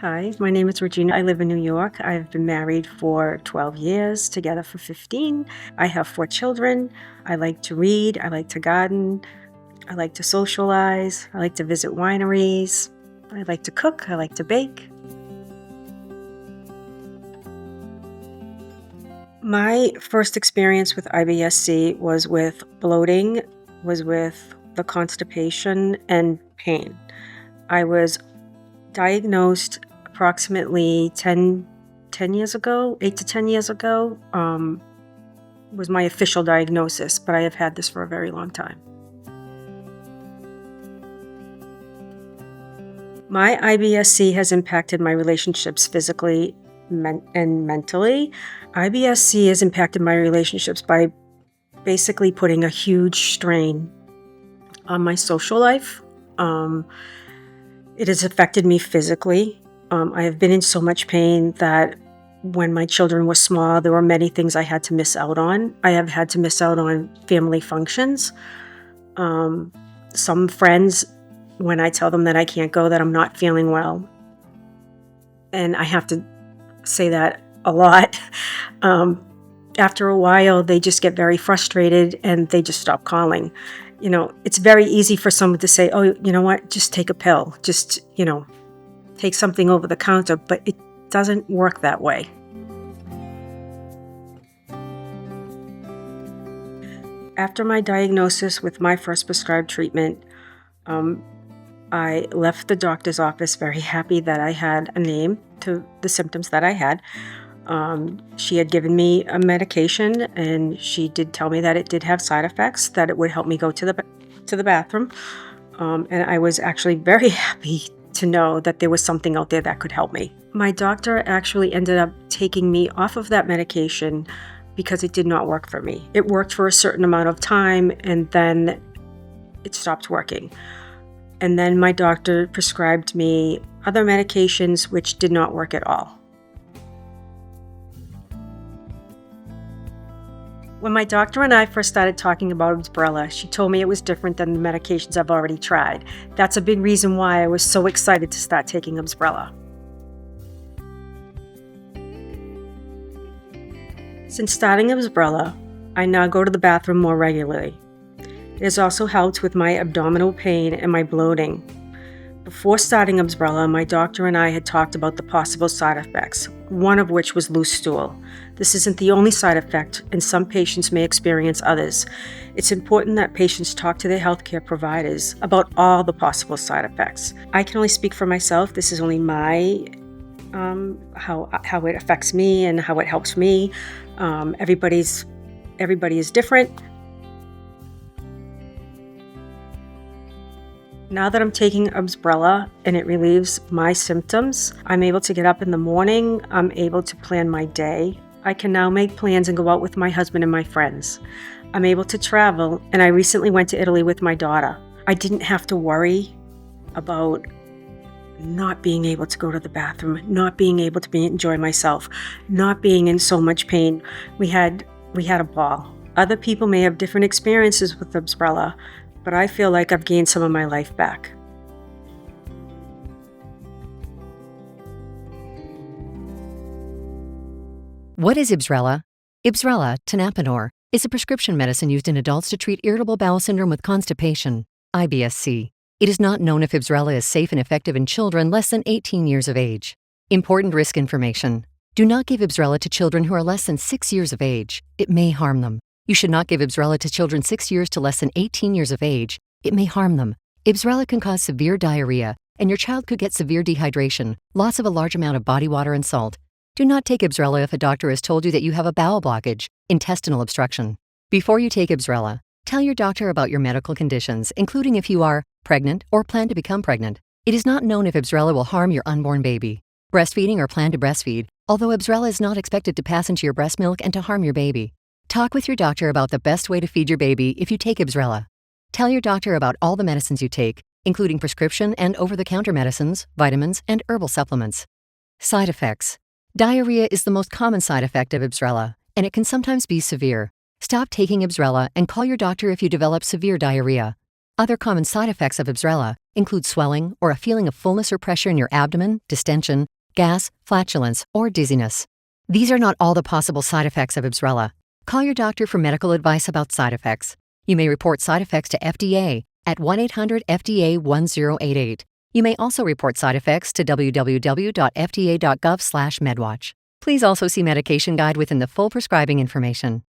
Hi, my name is Regina. I live in New York. I've been married for 12 years, together for 15. I have 4 children. I like to read. I like to garden. I like to socialize. I like to visit wineries. I like to cook. I like to bake. My first experience with IBS-C was with bloating, was with the constipation and pain. I was diagnosed approximately 10 years ago, 8 to 10 years ago, was my official diagnosis, but I have had this for a very long time. My IBS-C has impacted my relationships physically and mentally. IBS-C has impacted my relationships by basically putting a huge strain on my social life. It has affected me physically. I have been in so much pain that when my children were small, there were many things I had to miss out on. I have had to miss out on family functions. Some friends, when I tell them that I can't go, that I'm not feeling well, and I have to say that a lot, after a while, they just get very frustrated and they just stop calling. It's very easy for someone to say, oh, you know what, just take a pill, just, take something over the counter, but it doesn't work that way. After my diagnosis with my first prescribed treatment, I left the doctor's office very happy that I had a name to the symptoms that I had. She had given me a medication, and she did tell me that it did have side effects, that it would help me go to the bathroom. And I was actually very happy to know that there was something out there that could help me. My doctor actually ended up taking me off of that medication because it did not work for me. It worked for a certain amount of time, and then it stopped working. And then my doctor prescribed me other medications which did not work at all. When my doctor and I first started talking about IBSRELA, she told me it was different than the medications I've already tried. That's a big reason why I was so excited to start taking IBSRELA. Since starting IBSRELA, I now go to the bathroom more regularly. It has also helped with my abdominal pain and my bloating. Before starting IBSRELA, my doctor and I had talked about the possible side effects, one of which was loose stool. This isn't the only side effect, and some patients may experience others. It's important that patients talk to their healthcare providers about all the possible side effects. I can only speak for myself. This is only my how it affects me and how it helps me. Everybody is different. Now that I'm taking IBSRELA and it relieves my symptoms, I'm able to get up in the morning. I'm able to plan my day. I can now make plans and go out with my husband and my friends. I'm able to travel, and I recently went to Italy with my daughter. I didn't have to worry about not being able to go to the bathroom, not being able to enjoy myself, not being in so much pain. We had a ball. Other people may have different experiences with IBSRELA, but I feel like I've gained some of my life back. What is IBSRELA? IBSRELA, tenapanor, is a prescription medicine used in adults to treat irritable bowel syndrome with constipation, IBS-C. It is not known if IBSRELA is safe and effective in children less than 18 years of age. Important risk information. Do not give IBSRELA to children who are less than 6 years of age. It may harm them. You should not give IBSRELA to children 6 years to less than 18 years of age. It may harm them. IBSRELA can cause severe diarrhea, and your child could get severe dehydration, loss of a large amount of body water and salt. Do not take IBSRELA if a doctor has told you that you have a bowel blockage, intestinal obstruction. Before you take IBSRELA, tell your doctor about your medical conditions, including if you are pregnant or plan to become pregnant. It is not known if IBSRELA will harm your unborn baby. Breastfeeding or plan to breastfeed, although IBSRELA is not expected to pass into your breast milk and to harm your baby. Talk with your doctor about the best way to feed your baby if you take IBSRELA. Tell your doctor about all the medicines you take, including prescription and over-the-counter medicines, vitamins, and herbal supplements. Side effects. Diarrhea is the most common side effect of IBSRELA, and it can sometimes be severe. Stop taking IBSRELA and call your doctor if you develop severe diarrhea. Other common side effects of IBSRELA include swelling or a feeling of fullness or pressure in your abdomen, distension, gas, flatulence, or dizziness. These are not all the possible side effects of IBSRELA. Call your doctor for medical advice about side effects. You may report side effects to FDA at 1-800-FDA-1088. You may also report side effects to www.fda.gov/medwatch. Please also see medication guide within the full prescribing information.